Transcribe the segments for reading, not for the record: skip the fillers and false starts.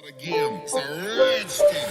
Again, it's a red stick.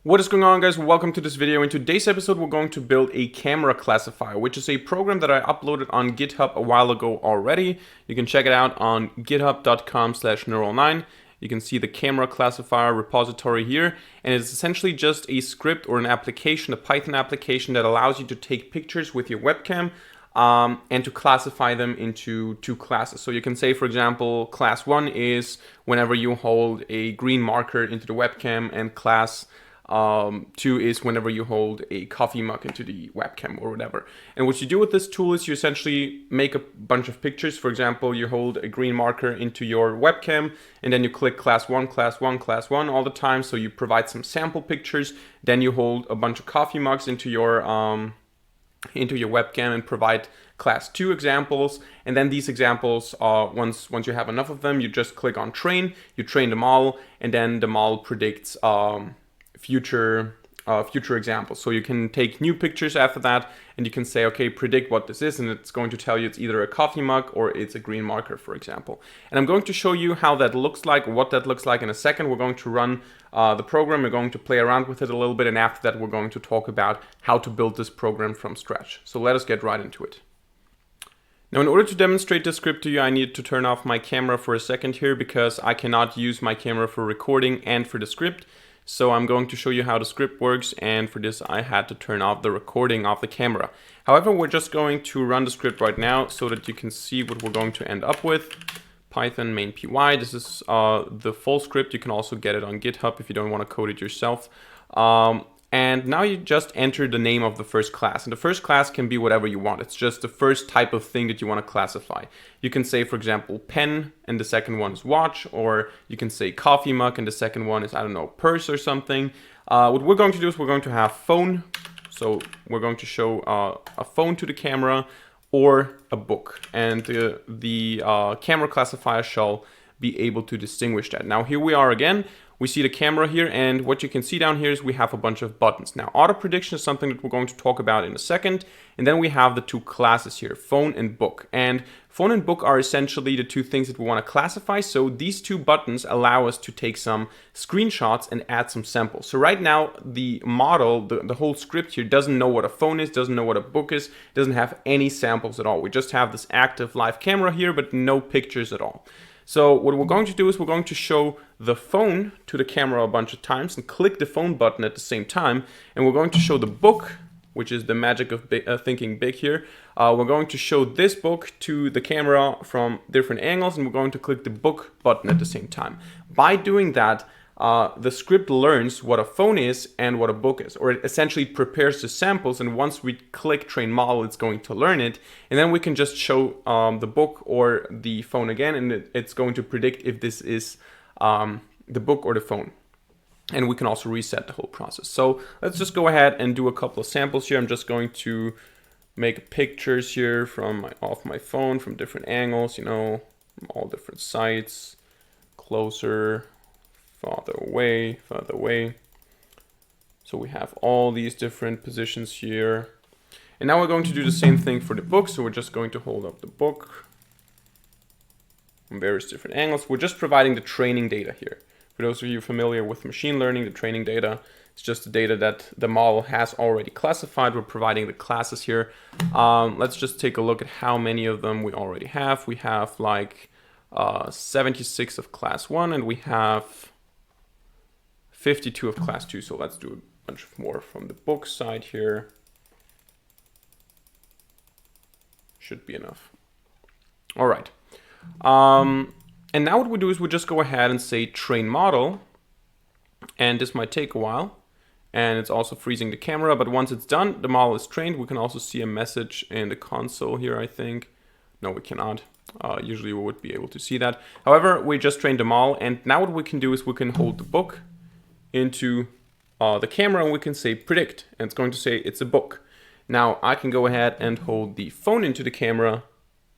What is going on, guys? Welcome to this video. In today's episode we're going to build a camera classifier, which is a program that I uploaded on GitHub a while ago already. You can check it out on github.com/neural9. You can see the camera classifier repository here, and it's essentially just a script or an application, a Python application that allows you to take pictures with your webcam and to classify them into two classes. So you can say, for example, class 1 is whenever you hold a green marker into the webcam, and class 2 is whenever you hold a coffee mug into the webcam or whatever. And what you do with this tool is you essentially make a bunch of pictures. For example, you hold a green marker into your webcam and then you click class 1, class 1, class 1 all the time. So you provide some sample pictures. Then you hold a bunch of coffee mugs into your webcam and provide class 2 examples. And then these examples, once you have enough of them, you just click on train, you train the model, and then the model predicts future examples. So you can take new pictures after that and you can say, okay, predict what this is, and it's going to tell you it's either a coffee mug or it's a green marker, for example. And I'm going to show you how that looks like, what that looks like in a second. We're going to run the program, we're going to play around with it a little bit, and after that we're going to talk about how to build this program from scratch. So let us get right into it. Now, in order to demonstrate this script to you, I need to turn off my camera for a second here because I cannot use my camera for recording and for the script. So I'm going to show you how the script works, and for this I had to turn off the recording of the camera. However, we're just going to run the script right now so that you can see what we're going to end up with. Python main py. This is the full script. You can also get it on GitHub if you don't want to code it yourself. And now you just enter the name of the first class. And the first class can be whatever you want. It's just the first type of thing that you want to classify. You can say, for example, pen, and the second one is watch. Or you can say coffee mug, and the second one is, I don't know, purse or something. What we're going to do is we're going to have phone. So we're going to show a phone to the camera or a book. And the camera classifier shall be able to distinguish that. Now here we are again. We see the camera here, and what you can see down here is we have a bunch of buttons. Now, auto prediction is something that we're going to talk about in a second. And then we have the two classes here, phone and book. And phone and book are essentially the two things that we want to classify. So these two buttons allow us to take some screenshots and add some samples. So right now, the model, the whole script here doesn't know what a phone is, doesn't know what a book is, doesn't have any samples at all. We just have this active live camera here, but no pictures at all. So what we're going to do is we're going to show the phone to the camera a bunch of times and click the phone button at the same time. And we're going to show the book, which is the magic of thinking big here. We're going to show this book to the camera from different angles, and we're going to click the book button at the same time. By doing that, the script learns what a phone is and what a book is, or it essentially prepares the samples, and once we click train model, it's going to learn it, and then we can just show the book or the phone again, and it's going to predict if this is the book or the phone. And we can also reset the whole process. So let's just go ahead and do a couple of samples here. I'm just going to make pictures here off my phone from different angles, you know, from all different sides, closer, farther away. So we have all these different positions here. And now we're going to do the same thing for the book. So we're just going to hold up the book from various different angles. We're just providing the training data here. For those of you familiar with machine learning, the training data is just the data that the model has already classified. We're providing the classes here. Let's just take a look at how many of them we already have. We have like 76 of class 1, and we have 52 of class 2. So let's do a bunch more from the book side here. Should be enough. All right. And now what we do is we just go ahead and say train model, and this might take a while, and it's also freezing the camera, but once it's done, the model is trained. We can also see a message in the console here, I think. No, we cannot. Usually we would be able to see that. However, we just trained the model, and now what we can do is we can hold the book into the camera, and we can say predict, and it's going to say it's a book. Now I can go ahead and hold the phone into the camera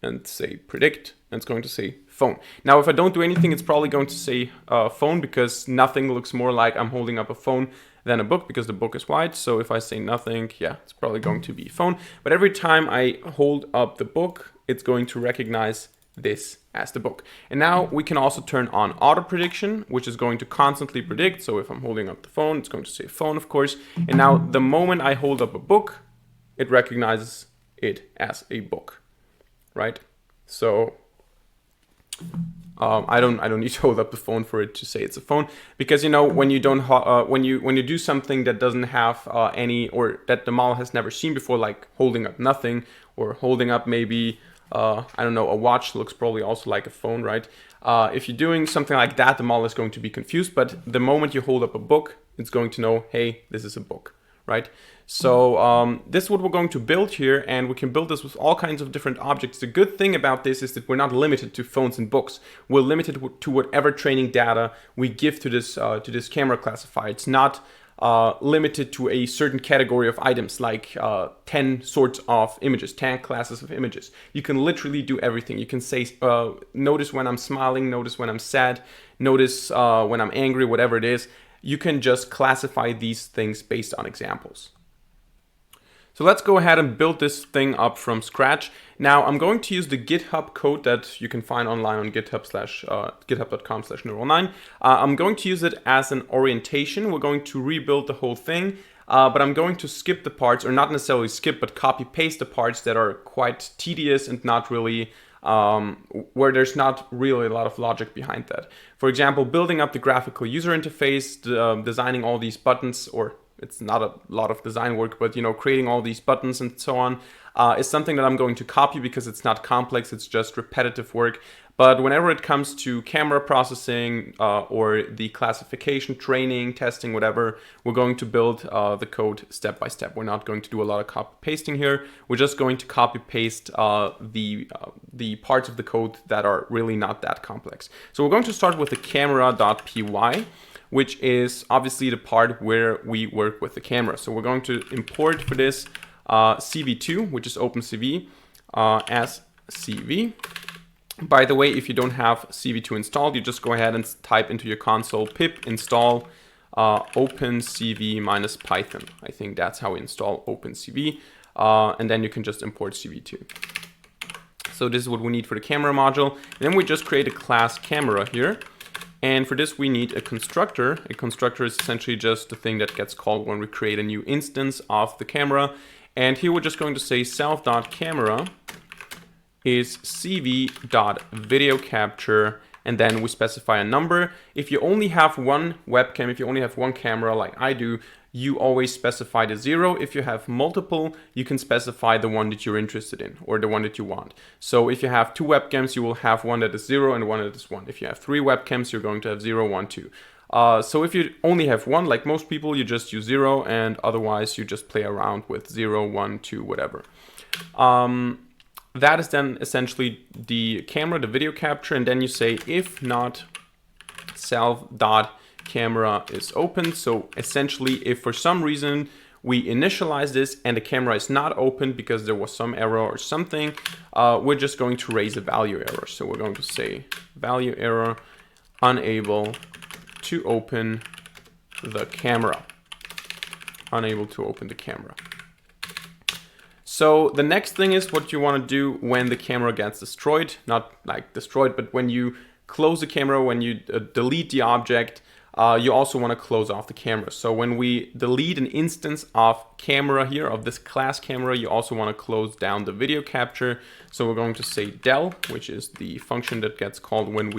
and say predict, and it's going to say phone. Now if I don't do anything, it's probably going to say phone, because nothing looks more like I'm holding up a phone than a book because the book is white. So if I say nothing, yeah, it's probably going to be phone. But every time I hold up the book, it's going to recognize this as the book. And now we can also turn on auto prediction, which is going to constantly predict. So if I'm holding up the phone, it's going to say phone, of course. And now the moment I hold up a book, it recognizes it as a book, right? So I don't need to hold up the phone for it to say it's a phone, because, you know, when you don't when you do something that doesn't have any, or that the model has never seen before, like holding up nothing, or holding up maybe I don't know, a watch looks probably also like a phone, right? If you're doing something like that, the model is going to be confused. But the moment you hold up a book, it's going to know, hey, this is a book, right? So this is what we're going to build here, and we can build this with all kinds of different objects. The good thing about this is that we're not limited to phones and books. We're limited to whatever training data we give to this camera classifier. It's not limited to a certain category of items, like 10 sorts of images, 10 classes of images. You can literally do everything. You can say, notice when I'm smiling, notice when I'm sad, notice when I'm angry, whatever it is. You can just classify these things based on examples. So let's go ahead and build this thing up from scratch. Now I'm going to use the GitHub code that you can find online on github.com/neural9. I'm going to use it as an orientation. We're going to rebuild the whole thing, but I'm going to skip the parts, or not necessarily skip, but copy paste the parts that are quite tedious and not really where there's not really a lot of logic behind that. For example, building up the graphical user interface, designing all these buttons, or it's not a lot of design work, but, you know, creating all these buttons and so on is something that I'm going to copy because it's not complex, it's just repetitive work. But whenever it comes to camera processing or the classification, training, testing, whatever, we're going to build the code step by step. We're not going to do a lot of copy pasting here. We're just going to copy paste the parts of the code that are really not that complex. So we're going to start with the camera.py, which is obviously the part where we work with the camera. So we're going to import for this CV2, which is OpenCV, as CV. By the way, if you don't have CV2 installed, you just go ahead and type into your console pip install OpenCV minus Python. I think that's how we install OpenCV. And then you can just import CV2. So this is what we need for the camera module. And then we just create a class camera here. And for this, we need a constructor. A constructor is essentially just the thing that gets called when we create a new instance of the camera. And here we're just going to say self.camera is cv.video capture, and then we specify a number. If you only have one webcam, if you only have one camera like I do, you always specify the 0. If you have multiple, you can specify the one that you're interested in, or the one that you want. So if you have 2 webcams, you will have one that is 0 and one that is 1. If you have 3 webcams, you're going to have 0, 1, 2. So if you only have one, like most people, you just use 0, and otherwise you just play around with 0, 1, 2, whatever. That is then essentially the camera, the video capture, and then you say if not self.camera is open. So essentially, if for some reason we initialize this and the camera is not open because there was some error or something, we're just going to raise a value error. So we're going to say value error, unable to open the camera. Unable to open the camera. So the next thing is what you want to do when the camera gets destroyed. Not like destroyed, but when you close the camera, when you delete the object, you also want to close off the camera. So when we delete an instance of camera here, of this class camera, you also want to close down the video capture. So we're going to say del, which is the function that gets called when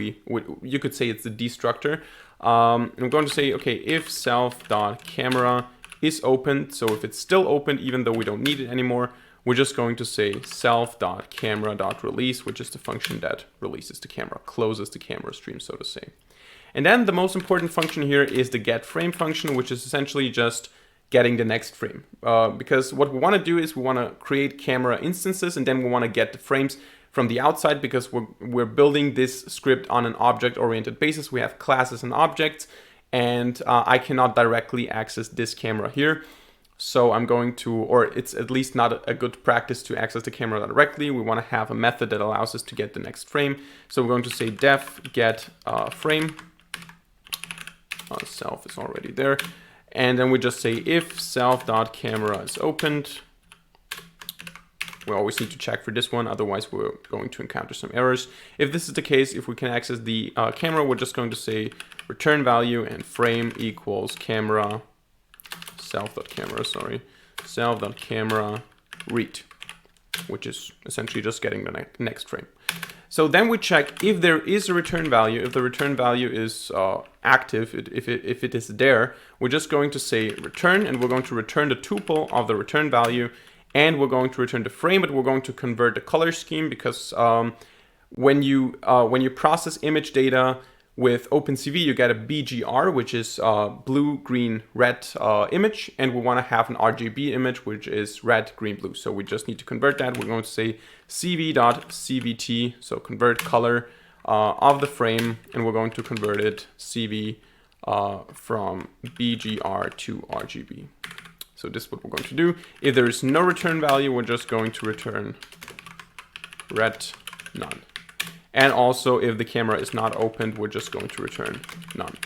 you could say it's the destructor. And I'm going to say, okay, if self.camera is open, so if it's still open, even though we don't need it anymore, we're just going to say self.camera.release, which is the function that releases the camera, closes the camera stream, so to say. And then the most important function here is the getFrame function, which is essentially just getting the next frame. Because what we want to do is we want to create camera instances, and then we want to get the frames from the outside, because we're building this script on an object-oriented basis. We have classes and objects, and I cannot directly access this camera here. So I'm going to, or it's at least not a good practice to access the camera directly. We want to have a method that allows us to get the next frame. So we're going to say def get frame. Self is already there. And then we just say if self.camera is opened. We always need to check for this one, otherwise we're going to encounter some errors. If this is the case, if we can access the camera, we're just going to say return value and frame equals camera, self.camera read, which is essentially just getting the next frame. So then we check if there is a return value. If the return value is active, if it is there, we're just going to say return, and we're going to return the tuple of the return value, and we're going to return the frame, but we're going to convert the color scheme because when you process image data with OpenCV, you get a BGR, which is blue, green, red image, and we want to have an RGB image, which is red, green, blue. So we just need to convert that. We're going to say cv.cvt, so convert color of the frame, and we're going to convert it cv from BGR to RGB. So this is what we're going to do. If there is no return value, we're just going to return red, none. And also, if the camera is not opened, we're just going to return none.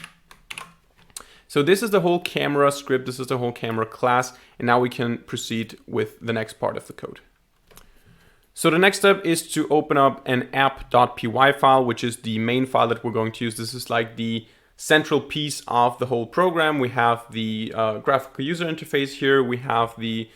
So this is the whole camera script. This is the whole camera class. And now we can proceed with the next part of the code. So the next step is to open up an app.py file, which is the main file that we're going to use. This is like the central piece of the whole program. We have the graphical user interface here. We have the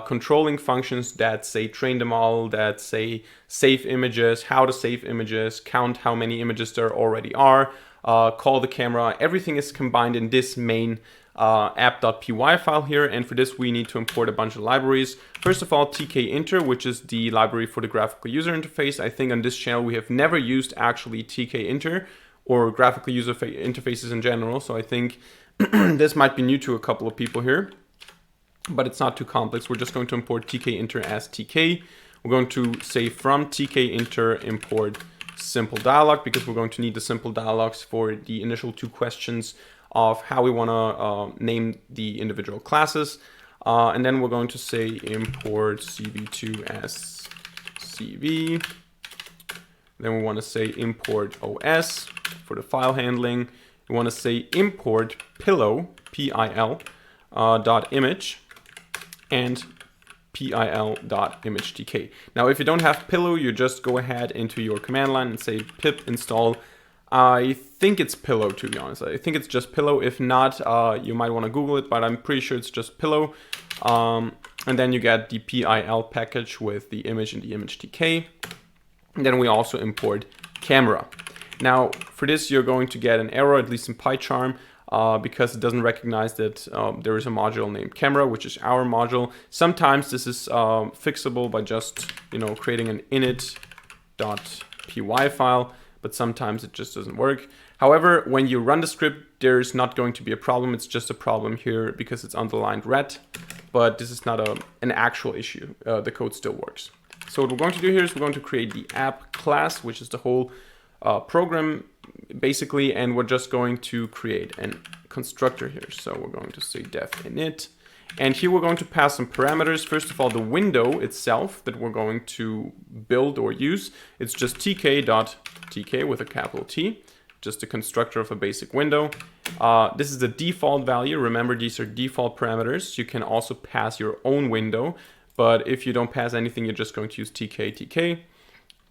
controlling functions that say train the model, that say save images, how to save images, count how many images there already are, call the camera. Everything is combined in this main app.py file here, and for this we need to import a bunch of libraries. First of all, tkinter, which is the library for the graphical user interface. I think on this channel we have never used actually tkinter or graphical user interfaces in general, so I think this might be new to a couple of people here, but it's not too complex. We're just going to import tkinter as tk. We're going to say from tkinter import simple dialog, because we're going to need the simple dialogs for the initial two questions of how we want to name the individual classes. And then we're going to say import cv2 as cv. Then we want to say import os for the file handling. We want to say import pillow, P-I-L, dot image, and pil.imagetk. Now, if you don't have pillow, you just go ahead into your command line and say pip install. I think it's pillow, to be honest. I think it's just pillow. If not, you might want to Google it, but I'm pretty sure it's just pillow. And then you get the pil package with the image and the imagetk. And then we also import camera. Now, for this, you're going to get an error, at least in PyCharm, because it doesn't recognize that there is a module named camera, which is our module. Sometimes this is fixable by just, creating an init.py file, but sometimes it just doesn't work. However, when you run the script, there's not going to be a problem. It's just a problem here because it's underlined red, but this is not an actual issue. The code still works. So what we're going to do here is we're going to create the app class, which is the whole program basically, and we're just going to create a constructor here. So we're going to say def init, and here we're going to pass some parameters. First of all, the window itself that we're going to build or use, it's just tk.tk with a capital T, just a constructor of a basic window. This is the default value. Remember, these are default parameters. You can also pass your own window, but if you don't pass anything, you're just going to use tk.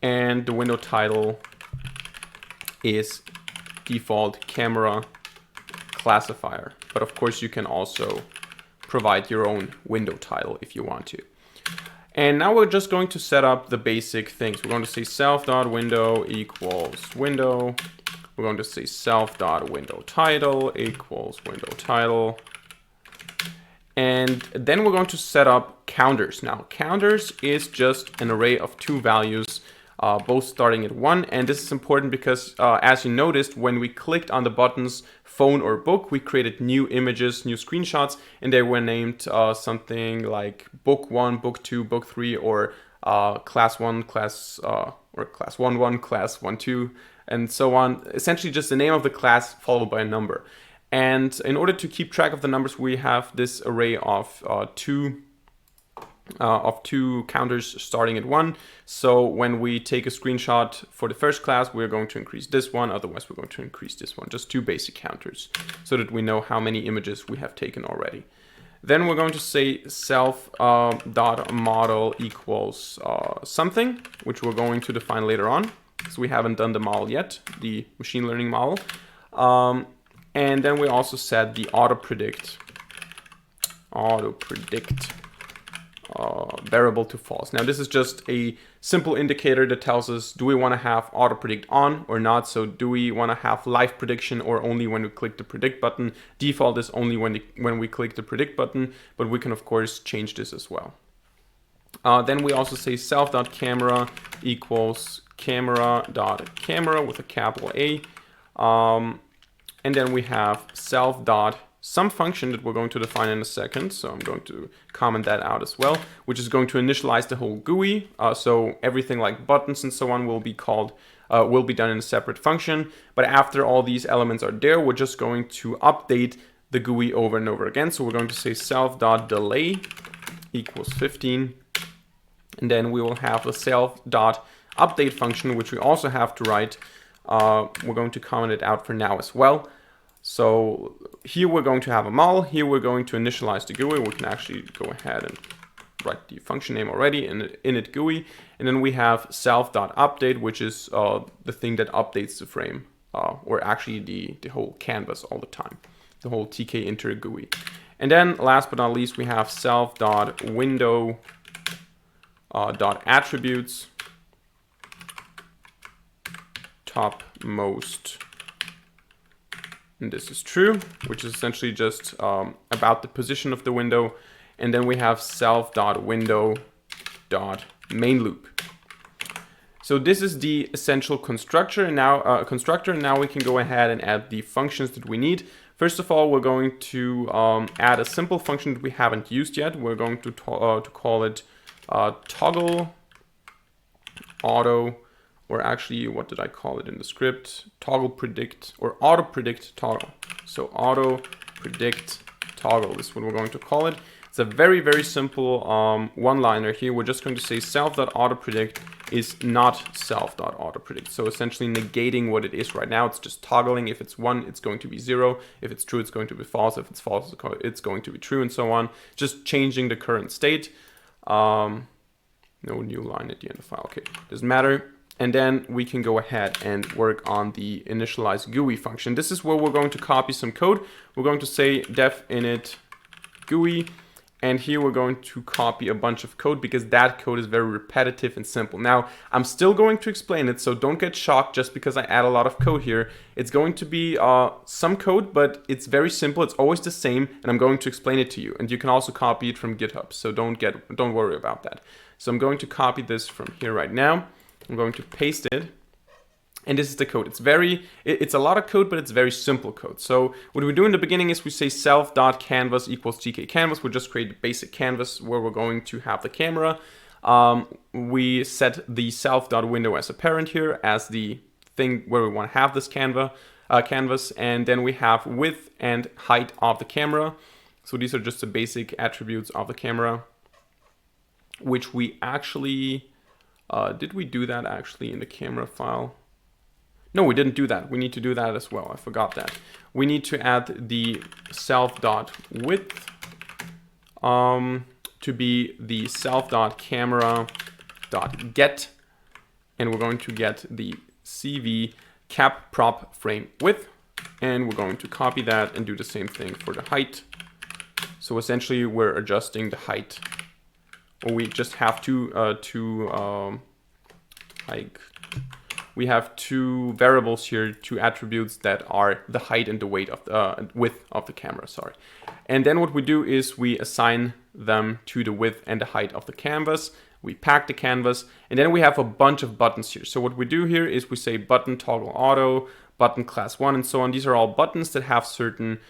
And the window title is default camera classifier. But of course, you can also provide your own window title if you want to. And now we're just going to set up the basic things. We're going to say self.window equals window. We're going to say self.window title equals window title. And then we're going to set up counters. Now, counters is just an array of two values, both starting at 1. And this is important because, as you noticed, when we clicked on the buttons phone or book, we created new images, new screenshots, and they were named something like book 1, book 2, book 3, or class 1, class 1, class 1, 2, and so on. Essentially just the name of the class followed by a number. And in order to keep track of the numbers, we have this array of two of two counters starting at 1. So when we take a screenshot for the first class, we're going to increase this one. Otherwise, we're going to increase this one. Just two basic counters so that we know how many images we have taken already. Then we're going to say self.model equals something, which we're going to define later on. So we haven't done the model yet, the machine learning model. And then we also set the auto-predict variable to false. Now this is just a simple indicator that tells us, do we want to have auto predict on or not? So do we want to have live prediction or only when we click the predict button? Default is only when we click the predict button, but we can of course change this as well. Then we also say self.camera equals camera.camera with a capital A. And then we have self.some function that we're going to define in a second. So I'm going to comment that out as well, which is going to initialize the whole GUI. So everything like buttons and so on will be called, will be done in a separate function. But after all these elements are there, we're just going to update the GUI over and over again. So we're going to say self.delay equals 15. And then we will have the self.update function, which we also have to write. We're going to comment it out for now as well. So here we're going to have a model. Here we're going to initialize the GUI. We can actually go ahead and write the function name already in init GUI. And then we have self.update, which is the thing that updates the frame, or actually the whole canvas all the time, the whole TK inter GUI. And then last but not least, we have self.window .attributes topmost, and this is true, which is essentially just about the position of the window. And then we have self.window.mainLoop. So this is the essential constructor, and now now we can go ahead and add the functions that we need. First of all, we're going to add a simple function that we haven't used yet. We're going to call it toggle auto, or actually, what did I call it in the script? Toggle predict, or auto predict toggle. So auto predict toggle is what we're going to call it. It's a very, very simple one-liner here. We're just going to say self.autopredict is not self.autopredict. So essentially negating what it is right now. It's just toggling. If it's 1, it's going to be 0. If it's true, it's going to be false. If it's false, it's going to be true, and so on. Just changing the current state. No new line at the end of the file. Okay, doesn't matter. And then we can go ahead and work on the initialize GUI function. This is where we're going to copy some code. We're going to say def init GUI. And here we're going to copy a bunch of code because that code is very repetitive and simple. Now, I'm still going to explain it, so don't get shocked just because I add a lot of code here. It's going to be some code, but it's very simple. It's always the same, and I'm going to explain it to you. And you can also copy it from GitHub, so don't worry about that. So I'm going to copy this from here right now. I'm going to paste it. And this is the code. It's a lot of code, but it's very simple code. So what we do in the beginning is we say self.canvas equals tk-canvas. We'll just create the basic canvas where we're going to have the camera. We set the self.window as a parent here, as the thing where we want to have this canvas. And then we have width and height of the camera. So these are just the basic attributes of the camera, which we actually, did we do that actually in the camera file? No, we didn't do that. We need to do that as well. I forgot that. We need to add the self.width to be the self.camera.get. And we're going to get the CV cap prop frame width. And we're going to copy that and do the same thing for the height. So essentially we're adjusting the height. Or we just have we have two variables here, two attributes that are the height and the weight of the width of the camera, sorry. And then what we do is we assign them to the width and the height of the canvas. We pack the canvas, and then we have a bunch of buttons here. So what we do here is we say button toggle auto, button class 1, and so on. These are all buttons that have certain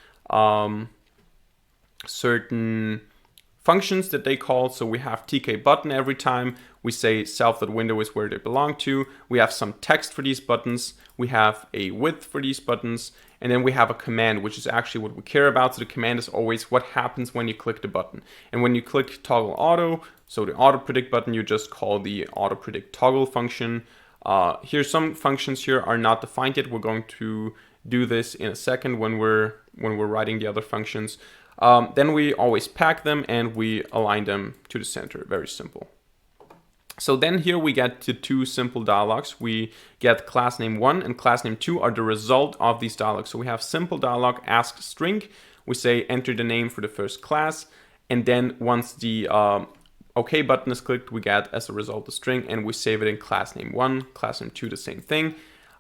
functions that they call. So we have TK button every time We say self.window is where they belong to. We have some text for these buttons. We have a width for these buttons. And then we have a command, which is actually what we care about. So the command is always what happens when you click the button. And when you click toggle auto, so the auto predict button, you just call the auto predict toggle function. Here, some functions here are not defined yet. We're going to do this in a second when we're writing the other functions. Then we always pack them and we align them to the center. Very simple. So then here we get to two simple dialogues. We get class name 1 and class name 2 are the result of these dialogues. So we have simple dialog ask string. We say enter the name for the first class. And then once the OK button is clicked, we get as a result the string and we save it in class name 1, class name 2, the same thing.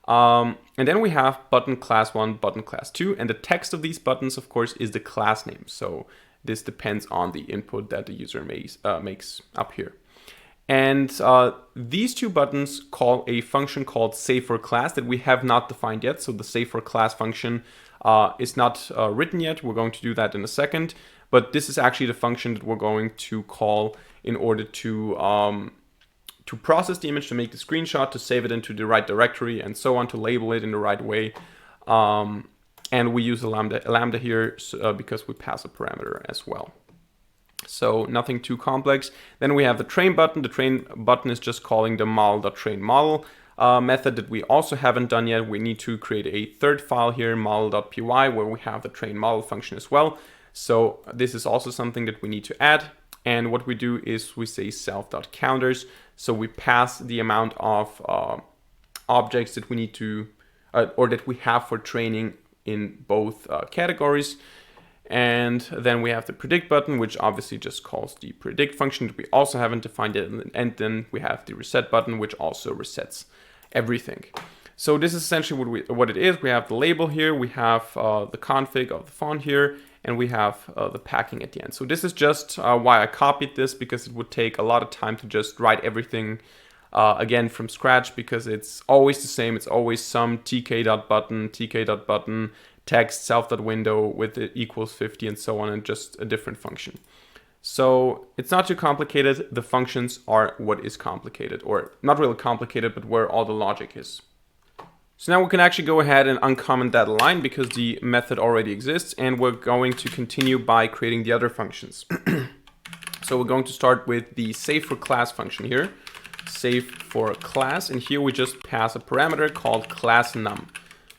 And then we have button class 1, button class 2. And the text of these buttons, of course, is the class name. So this depends on the input that the user makes up here. And these two buttons call a function called save4class that we have not defined yet. So the save4class function is not written yet. We're going to do that in a second. But this is actually the function that we're going to call in order to process the image, to make the screenshot, to save it into the right directory, and so on, to label it in the right way. And we use a lambda here because we pass a parameter as well. So nothing too complex. Then we have the train button. The train button is just calling the model.trainModel method that we also haven't done yet. We need to create a third file here, model.py, where we have the train model function as well. So this is also something that we need to add. And what we do is we say self.counters. So we pass the amount of objects that we need to, or that we have for training in both categories. And then we have the predict button, which obviously just calls the predict function that we also haven't defined yet. And then we have the reset button, which also resets everything. So this is essentially what it is. We have the label here, we have the config of the font here, and we have the packing at the end. So this is just why I copied this, because it would take a lot of time to just write everything again from scratch, because it's always the same. It's always some tk.button, text, self.window with it equals 50 and so on, and just a different function. So it's not too complicated. The functions are what is complicated, or not really complicated, but where all the logic is. So now we can actually go ahead and uncomment that line because the method already exists, and we're going to continue by creating the other functions. So we're going to start with the save4class function here, save4class, and here we just pass a parameter called classNum,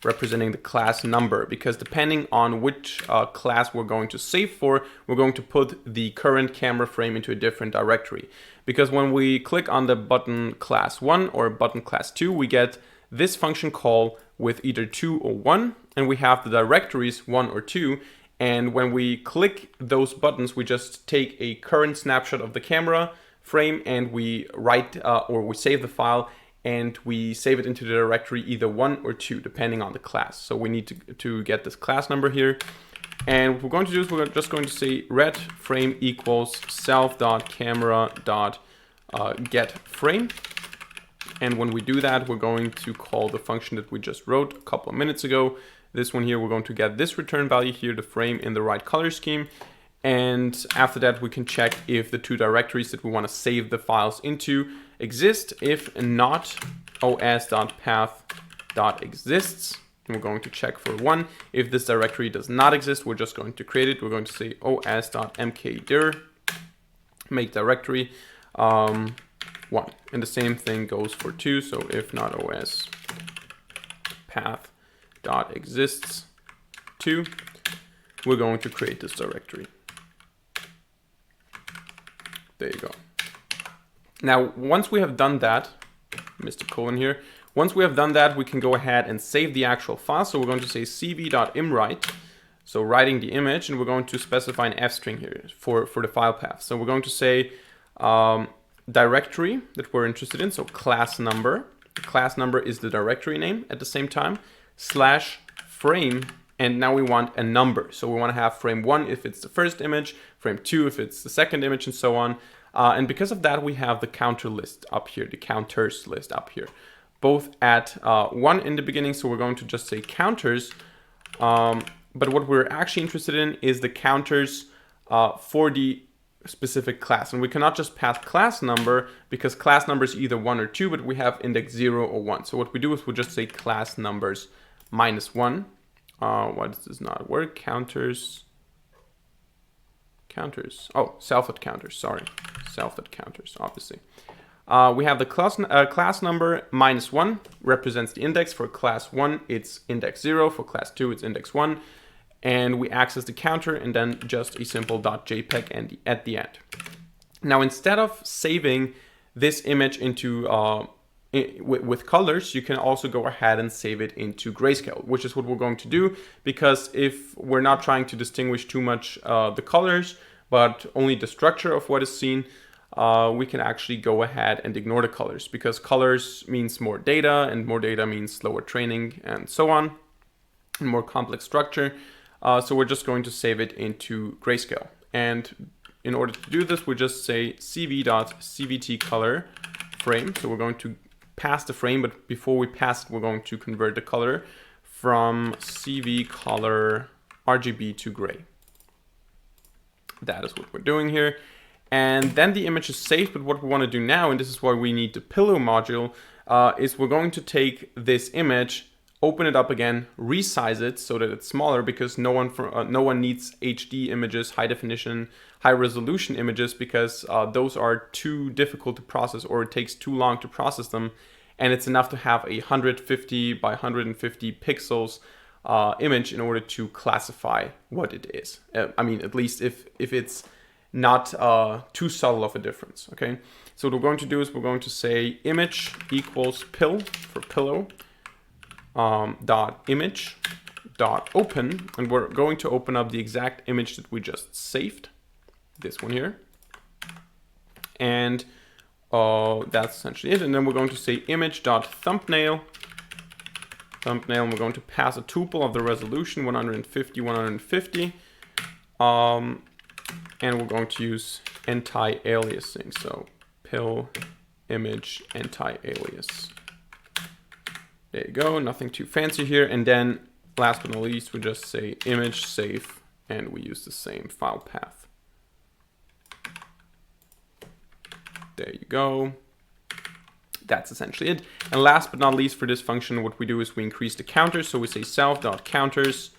representing the class number, because depending on which class we're going to save for, we're going to put the current camera frame into a different directory. Because when we click on the button class 1 or button class 2, we get this function call with either 2 or 1, and we have the directories 1 or 2. And when we click those buttons, we just take a current snapshot of the camera frame and we write or we save the file, and we save it into the directory either 1 or 2, depending on the class. So we need to get this class number here. And what we're going to do is we're just going to say ret frame equals self.camera.getFrame. And when we do that, we're going to call the function that we just wrote a couple of minutes ago. This one here, we're going to get this return value here, the frame in the right color scheme. And after that, we can check if the two directories that we want to save the files into exist. If not, os.path.exists. And we're going to check for 1. If this directory does not exist, we're just going to create it. We're going to say os.mkdir, make directory 1. And the same thing goes for 2. So if not os path.exists 2, we're going to create this directory. There you go. Now, once we have done that, Mr. Colon here, once we have done that, we can go ahead and save the actual file. So we're going to say cv.imwrite, so writing the image, and we're going to specify an f string here for the file path. So we're going to say directory that we're interested in, so class number. The class number is the directory name at the same time, /frame, and now we want a number. So we want to have frame 1 if it's the first image, frame 2 if it's the second image, and so on. And because of that, we have the counter list up here, the counters list up here, both at 1 in the beginning. So we're going to just say counters. But what we're actually interested in is the counters for the specific class. And we cannot just pass class number because class number is either 1 or 2, but we have index 0 or 1. So what we do is we just say class numbers -1. Why does this not work? Counters. Oh, self-at counters, sorry. Self-at counters, obviously. We have the class number -1 represents the index. For class 1, it's index 0. For class 2, it's index 1. And we access the counter and then just a simple .jpeg at the end. Now, instead of saving this image into with colors, you can also go ahead and save it into grayscale, which is what we're going to do, because if we're not trying to distinguish too much the colors, but only the structure of what is seen, we can actually go ahead and ignore the colors, because colors means more data, and more data means slower training and so on, and more complex structure. So we're just going to save it into grayscale. And in order to do this, we just say cv.cvtColor frame. So we're going to pass the frame, but before we pass it, we're going to convert the color from cvColor RGB to gray. That is what we're doing here. And then the image is saved, but what we want to do now, and this is why we need the pillow module, is we're going to take this image, open it up again, resize it so that it's smaller, because no one needs HD images, high definition, high resolution images, because those are too difficult to process, or it takes too long to process them. And it's enough to have a 150 by 150 pixels image in order to classify what it is. I mean, at least if it's not too subtle of a difference, okay? So what we're going to do is we're going to say image equals pill for pillow, dot image dot open, and we're going to open up the exact image that we just saved, this one here, and that's essentially it. And then we're going to say image dot thumbnail, and we're going to pass a tuple of the resolution 150 150, and we're going to use anti-aliasing, so pill image anti-alias. There you go, nothing too fancy here. And then last but not least, we just say image save, and we use the same file path. There you go. That's essentially it. And last but not least, for this function, what we do is we increase the counters. So we say self.counters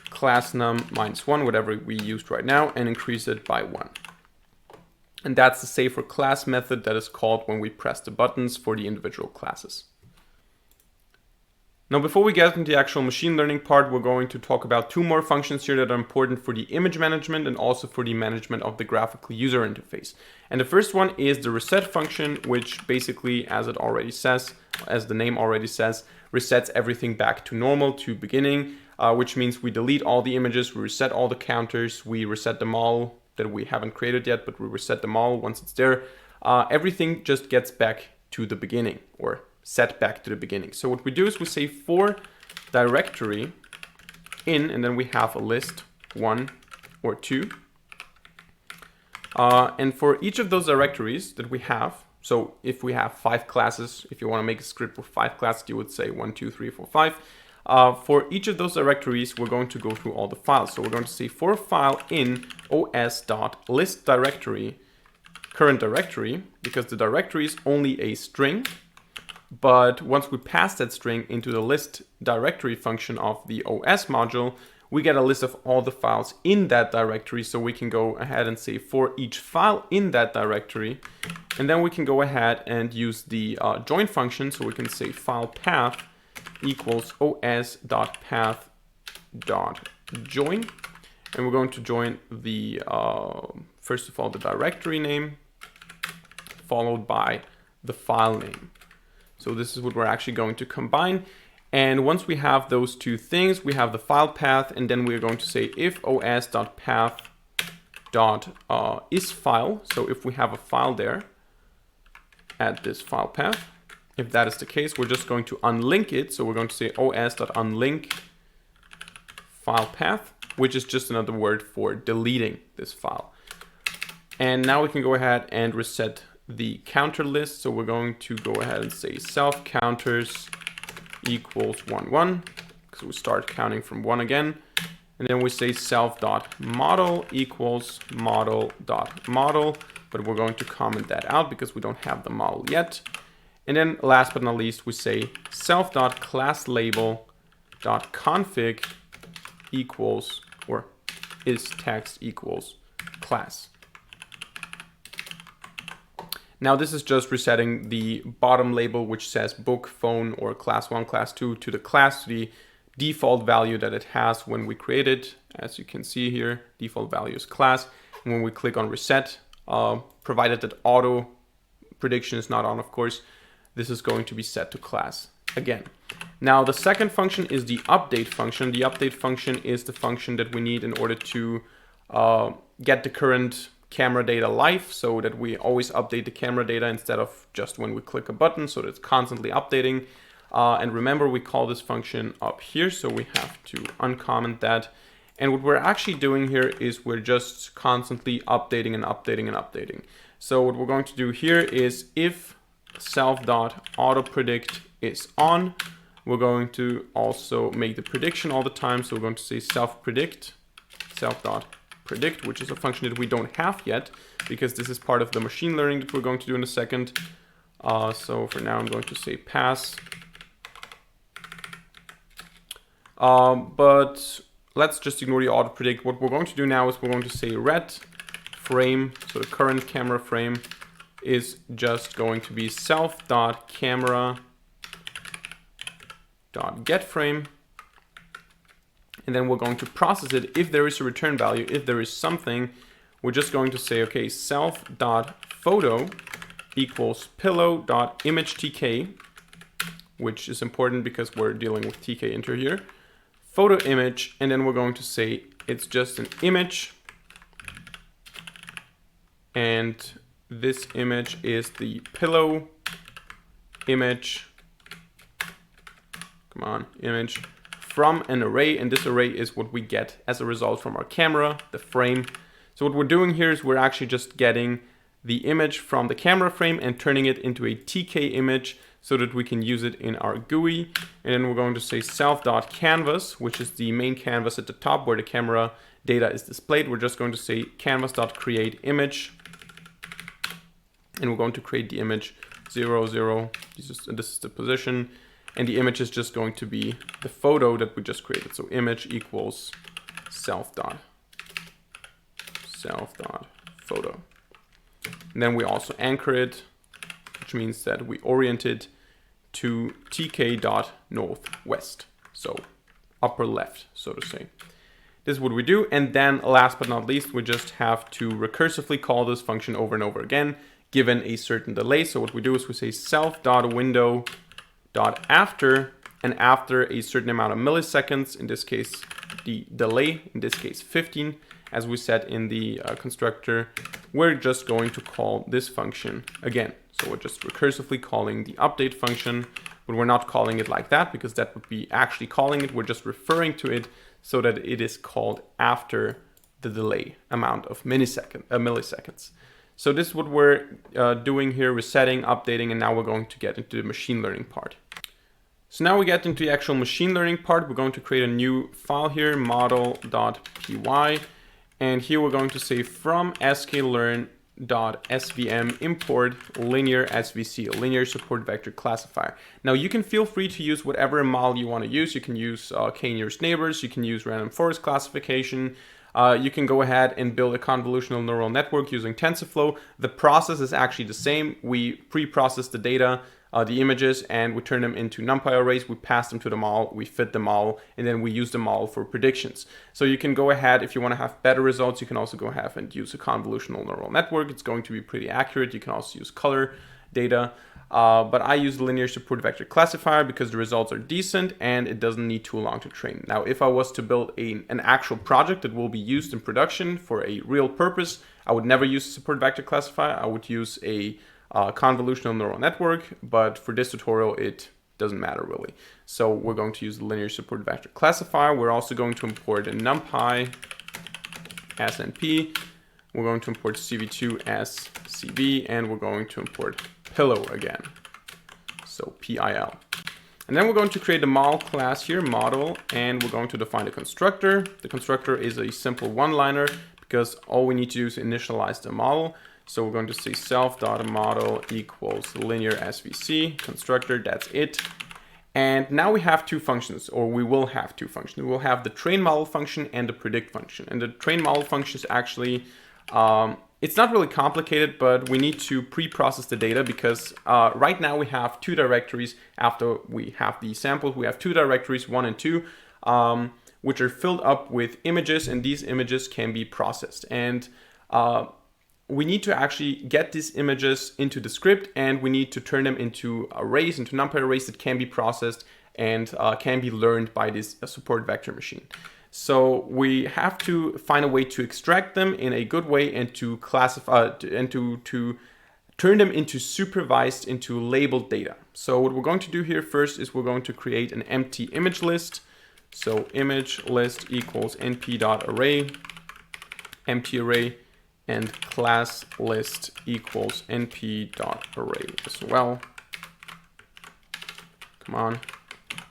class num -1, whatever we used right now, and increase it by 1. And that's the save for class method that is called when we press the buttons for the individual classes. Now, before we get into the actual machine learning part, we're going to talk about two more functions here that are important for the image management and also for the management of the graphical user interface. And the first one is the reset function, which basically, as it already says, as the name already says, resets everything back to normal, to beginning, which means we delete all the images, we reset all the counters, we reset them all that we haven't created yet, but we reset them all once it's there. Everything just gets back to the beginning, or set back to the beginning. So what we do is we say for directory in, and then we have a list 1 or 2. And for each of those directories that we have, so if we have 5 classes, if you want to make a script with 5 classes, you would say 1, 2, 3, 4, 5. For each of those directories, we're going to go through all the files. So we're going to say for file in os.list directory, current directory, because the directory is only a string. But once we pass that string into the list directory function of the OS module, we get a list of all the files in that directory. So we can go ahead and say for each file in that directory. And then we can go ahead and use the join function. So we can say file path equals os.path.join. And we're going to join the, first of all, the directory name, followed by the file name. So this is what we're actually going to combine. And once we have those two things, we have the file path, and then we're going to say if os.path.isFile. So if we have a file there, add this file path. If that is the case, we're just going to unlink it. So we're going to say os.unlink file path, which is just another word for deleting this file. And now we can go ahead and reset the counter list. So we're going to go ahead and say self counters equals 1, 1, because we start counting from 1 again. And then we say self.model equals model.model, but we're going to comment that out because we don't have the model yet. And then last but not least, we say self.classLabel.config equals, or is text equals class. Now this is just resetting the bottom label, which says book, phone, or class 1, class 2 to the class, to the default value that it has when we create it. As you can see here, default value is class. And when we click on reset, provided that auto prediction is not on, of course, this is going to be set to class again. Now the second function is the update function. The update function is the function that we need in order to get the current camera data live, so that we always update the camera data instead of just when we click a button, so that it's constantly updating. And remember, we call this function up here, so we have to uncomment that. And what we're actually doing here is we're just constantly updating and updating and updating. So what we're going to do here is if self.autopredict is on, we're going to also make the prediction all the time. So we're going to say self.predict, which is a function that we don't have yet, because this is part of the machine learning that we're going to do in a second. So for now, I'm going to say pass. But let's just ignore the auto predict. What we're going to do now is we're going to say red frame, so the current camera frame is just going to be self.camera.getFrame. And then we're going to process it. If there is a return value, if there is something, we're just going to say, okay, self.photo equals pillow.imageTK, which is important because we're dealing with TK inter here. Photo image, and then we're going to say it's just an image. And this image is the pillow image. Come on, image from an array, and this array is what we get as a result from our camera, the frame. So what we're doing here is we're actually just getting the image from the camera frame and turning it into a TK image so that we can use it in our GUI. And then we're going to say self.canvas, which is the main canvas at the top where the camera data is displayed. We're just going to say canvas.createImage, and we're going to create the image 0, 0. This is the position. And the image is just going to be the photo that we just created. So image equals self.photo. And then we also anchor it, which means that we orient it to tk.northwest. So upper left, so to say. This is what we do. And then last but not least, we just have to recursively call this function over and over again, given a certain delay. So what we do is we say self.window.after, and after a certain amount of milliseconds, in this case the delay, in this case 15, as we said in the constructor, we're just going to call this function again. So we're just recursively calling the update function, but we're not calling it like that because that would be actually calling it. We're just referring to it so that it is called after the delay amount of milliseconds. So this is what we're doing here, resetting, updating, and now we're going to get into the machine learning part. So now we get into the actual machine learning part. We're going to create a new file here, model.py, and here we're going to say from sklearn.svm import linear SVC, linear support vector classifier. Now you can feel free to use whatever model you want to use. You can use k-nearest neighbors, you can use random forest classification. You can go ahead and build a convolutional neural network using TensorFlow. The process is actually the same. We pre-process the data, the images, and we turn them into NumPy arrays. We pass them to the model, we fit the model, and then we use the model for predictions. So you can go ahead, if you want to have better results, you can also go ahead and use a convolutional neural network. It's going to be pretty accurate. You can also use color data. But I use the linear support vector classifier because the results are decent and it doesn't need too long to train. Now, if I was to build an actual project that will be used in production for a real purpose, I would never use a support vector classifier. I would use a convolutional neural network, but for this tutorial, it doesn't matter really. So we're going to use the linear support vector classifier. We're also going to import a NumPy as NP. We're going to import CV2 as CV, and we're going to import pillow again, so PIL. And then we're going to create a model class here, model, and we're going to define a constructor. The constructor is a simple one-liner because all we need to do is initialize the model. So we're going to say self.model equals linear SVC constructor, that's it. And now we have two functions, or we will have two functions. We will have the train model function and the predict function. And the train model function is actually, it's not really complicated, but we need to pre-process the data because right now we have two directories. After we have the samples, we have two directories, 1 and 2, which are filled up with images, and these images can be processed. And we need to actually get these images into the script, and we need to turn them into arrays, into NumPy arrays that can be processed and can be learned by this support vector machine. So we have to find a way to extract them in a good way and to classify and to turn them into supervised, into labeled data. So what we're going to do here first is we're going to create an empty image list. So image list equals np.array, empty array, and class list equals np.array as well. Come on,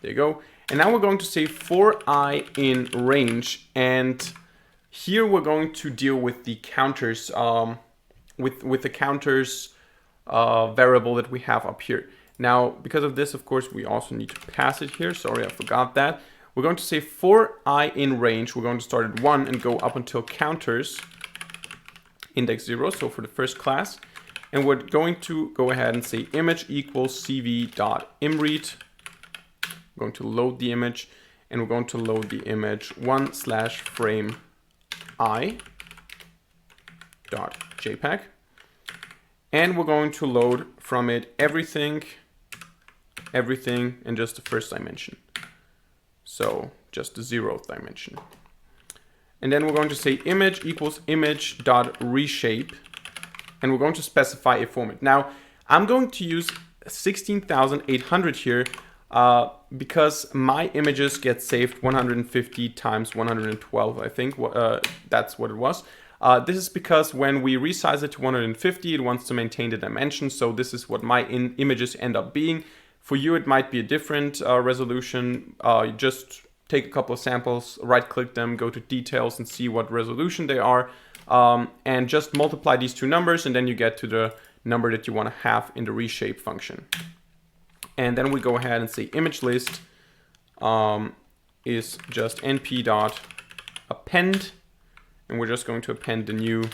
there you go. And now we're going to say for I in range, and here we're going to deal with the counters, with the counters variable that we have up here. Now, because of this, of course, we also need to pass it here. Sorry, I forgot that. We're going to say for I in range, we're going to start at 1 and go up until counters index 0, so for the first class. And we're going to go ahead and say image equals cv.imread. We're going to load the image, and we're going to load the image 1/frame i.jpg. And we're going to load from it everything in just the first dimension. So just the 0th dimension. And then we're going to say image equals image.reshape, and we're going to specify a format. Now, I'm going to use 16,800 here because my images get saved 150 times 112, I think. That's what it was. This is because when we resize it to 150, it wants to maintain the dimension. So this is what my images end up being. For you, it might be a different resolution. You just take a couple of samples, right-click them, go to details and see what resolution they are, and just multiply these two numbers, and then you get to the number that you want to have in the reshape function. And then we go ahead and say image list is just np.append, and we're just going to append the new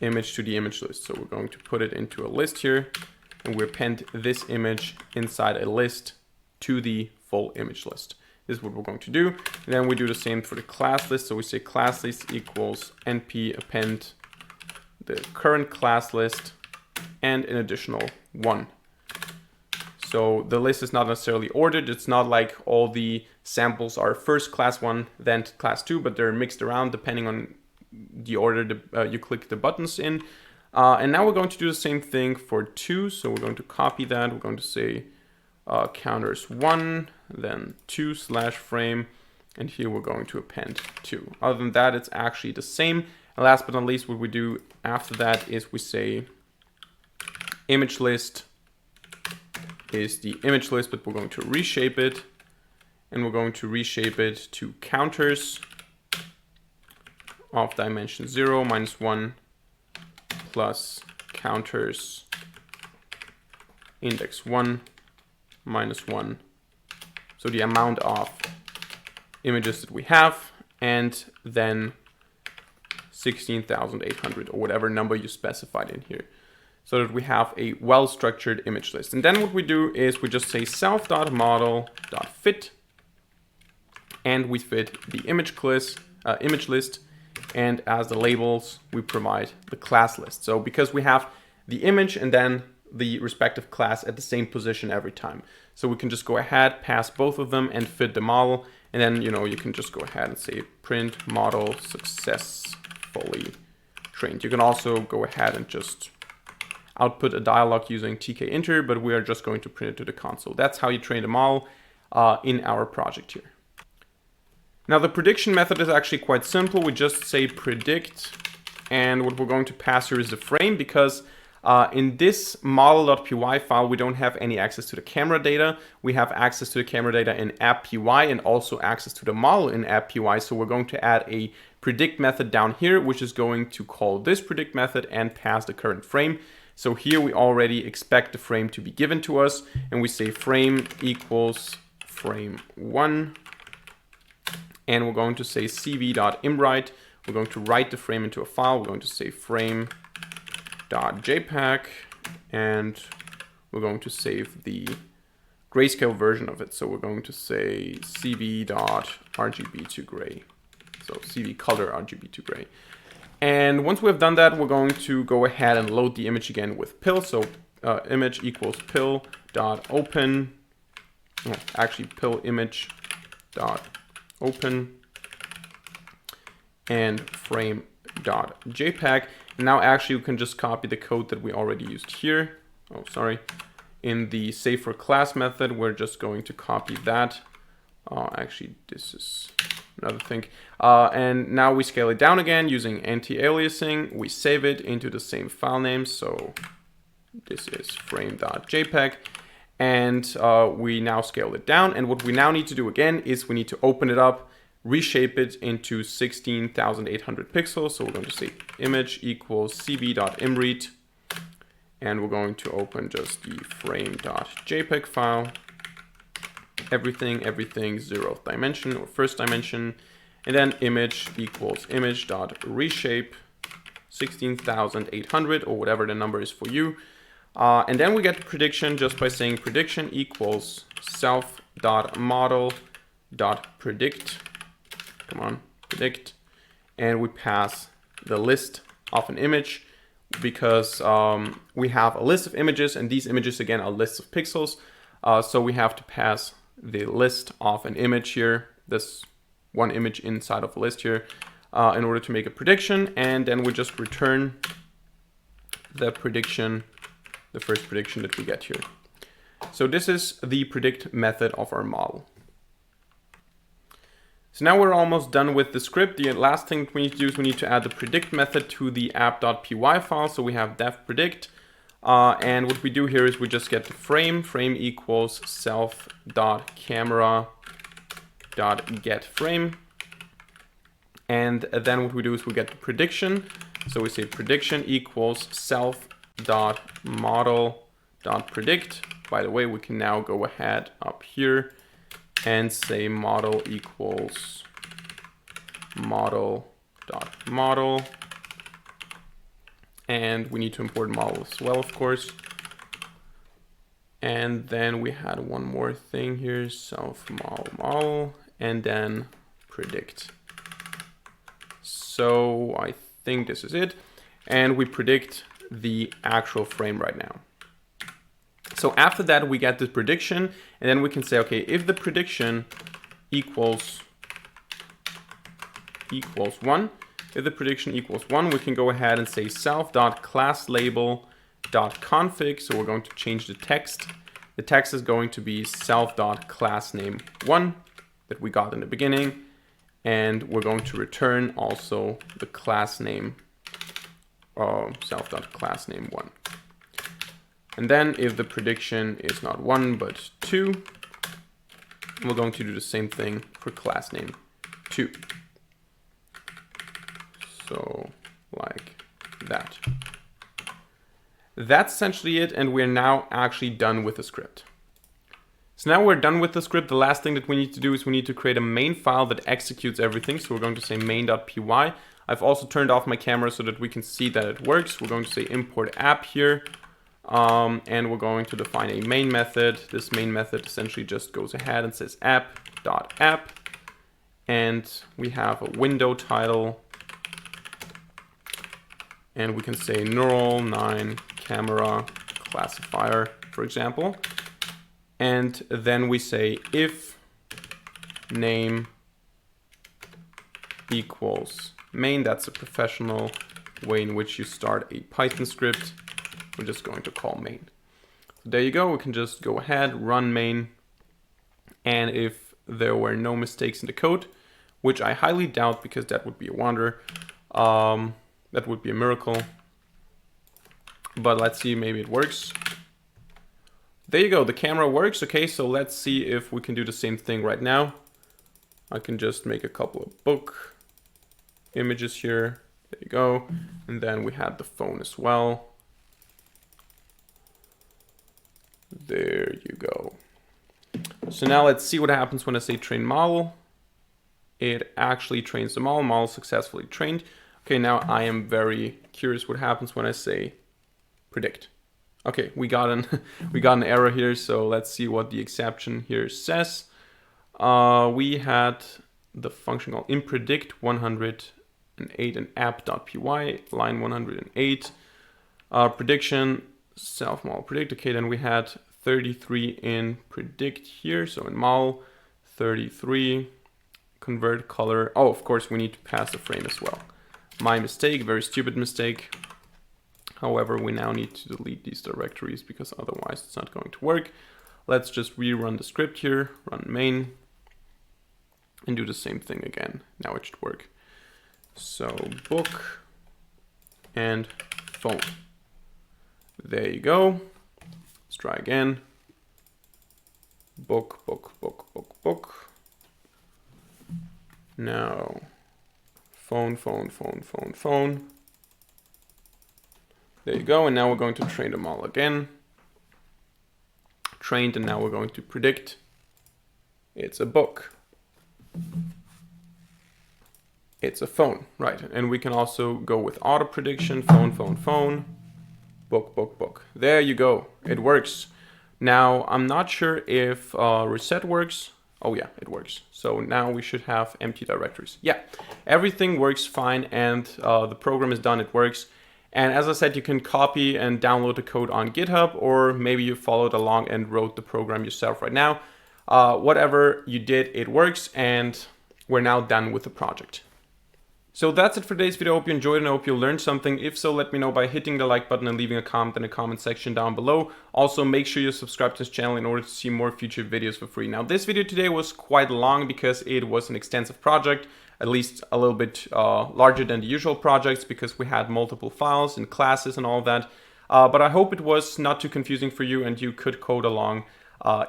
image to the image list. So we're going to put it into a list here, and we append this image inside a list to the full image list. This is what we're going to do. And then we do the same for the class list. So we say class list equals np append the current class list and an additional 1. So the list is not necessarily ordered. It's not like all the samples are first class 1, then class 2, but they're mixed around depending on the order you click the buttons in. And now we're going to do the same thing for 2. So we're going to copy that. We're going to say counters 1, then 2/frame, and here we're going to append 2. Other than that, it's actually the same. And last but not least, what we do after that is we say image list is the image list, but we're going to reshape it, and we're going to reshape it to counters of dimension 0 minus 1 plus counters index 1 minus 1. So the amount of images that we have, and then 16,800 or whatever number you specified in here, so that we have a well-structured image list. And then what we do is we just say self.model.fit, and we fit the image list, and as the labels we provide the class list. So because we have the image and then the respective class at the same position every time, so we can just go ahead, pass both of them, and fit the model. And then you can just go ahead and say print model successfully trained. You can also go ahead and just output a dialog using tkinter, but we are just going to print it to the console. That's how you train the model in our project here. Now the prediction method is actually quite simple. We just say predict, and what we're going to pass here is the frame, because In this model.py file, we don't have any access to the camera data. We have access to the camera data in app.py and also access to the model in app.py. So we're going to add a predict method down here, which is going to call this predict method and pass the current frame. So here we already expect the frame to be given to us, and we say frame equals frame1, and we're going to say cv.imwrite. We're going to write the frame into a file. We're going to say frame.jpg, and we're going to save the grayscale version of it. So we're going to say cv.rgb to gray. So cv color RGB to gray. And once we have done that, we're going to go ahead and load the image again with pill. So image equals pill.open. Actually, pill image.open and frame.jpg. And now actually we can just copy the code that we already used here. Oh, sorry. In the save for class method, we're just going to copy that. Actually, this is another thing. And now we scale it down again using anti-aliasing. We save it into the same file name. So this is frame.jpg. And we now scale it down. And what we now need to do again is we need to open it up, reshape it into 16,800 pixels. So we're going to say image equals cv.imread. And we're going to open just the frame.jpg file. Everything 0th dimension or first dimension. And then image equals image.reshape 16,800 or whatever the number is for you. And then we get the prediction just by saying prediction equals self.model.predict. Come on, predict. And we pass the list of an image because we have a list of images, and these images again are lists of pixels. So we have to pass the list of an image here, this one image inside of a list here, in order to make a prediction. And then we just return the prediction, the first prediction that we get here. So this is the predict method of our model. So now we're almost done with the script. The last thing we need to do is we need to add the predict method to the app.py file. So we have def predict. And what we do here is we just get the frame equals self.camera.getFrame. And then what we do is we get the prediction. So we say prediction equals self.model.predict. By the way, we can now go ahead up here and say model equals model.model. And we need to import model as well, of course. And then we had one more thing here, self.model, and then predict. So I think this is it. And we predict the actual frame right now. So after that, we get the prediction, and then we can say, okay, if the prediction equals 1, if the prediction equals 1, we can go ahead and say self.classlabel.config. So we're going to change the text. The text is going to be self.classname1 that we got in the beginning. And we're going to return also the class name, self.classname1. And then if the prediction is not 1 but 2, we're going to do the same thing for class name 2. So like that. That's essentially it, and we're now actually done with the script. So now we're done with the script. The last thing that we need to do is we need to create a main file that executes everything. So we're going to say main.py. I've also turned off my camera so that we can see that it works. We're going to say import app here. And we're going to define a main method. This main method essentially just goes ahead and says app.app. And we have a window title. And we can say neural 9 camera classifier, for example. And then we say if name equals main. That's a professional way in which you start a Python script. We're just going to call main. So there you go. We can just go ahead, run main. And if there were no mistakes in the code, which I highly doubt because that would be a wonder, that would be a miracle. but let's see, maybe it works. There you go, the camera works. Okay, so let's see if we can do the same thing right now. I can just make a couple of book images here. There you go. And then we had the phone as well. There you go. So now let's see what happens when I say train model. It actually trains the model. Model successfully trained. Okay, now I am very curious what happens when I say predict. Okay, we got an error here, so let's see what the exception here says. We had the function called inPredict 108 and app.py, line 108. Prediction, self-model predict. Okay, then we had 33 in predict here, so in model 33. Convert color. Oh, of course, we need to pass the frame as well. My mistake, very stupid mistake. However, we now need to delete these directories because otherwise it's not going to work. Let's just rerun the script here, run main, and do the same thing again. Now it should work. So book and phone. There you go. Let's try again. Book, book, book, book, book. Now phone, phone, phone, phone, phone. There you go, and now we're going to train them all again. Trained, and now we're going to predict. It's a book. It's a phone, right? And we can also go with auto prediction, phone, phone, phone, book, book, book. There you go, it works. Now, I'm not sure if reset works. Oh yeah, it works. So now we should have empty directories. Yeah, everything works fine, and the program is done, it works. And as I said, you can copy and download the code on GitHub, or maybe you followed along and wrote the program yourself right now. Whatever you did, it works, and we're now done with the project. So that's it for today's video. I hope you enjoyed and I hope you learned something. If so, let me know by hitting the like button and leaving a comment in the comment section down below. Also, make sure you subscribe to this channel in order to see more future videos for free. Now, this video today was quite long because it was an extensive project, at least a little bit larger than the usual projects because we had multiple files and classes and all that. But I hope it was not too confusing for you and you could code along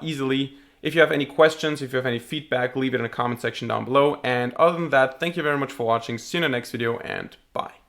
easily. If you have any questions, if you have any feedback, leave it in the comment section down below. And other than that, thank you very much for watching. See you in the next video, and bye.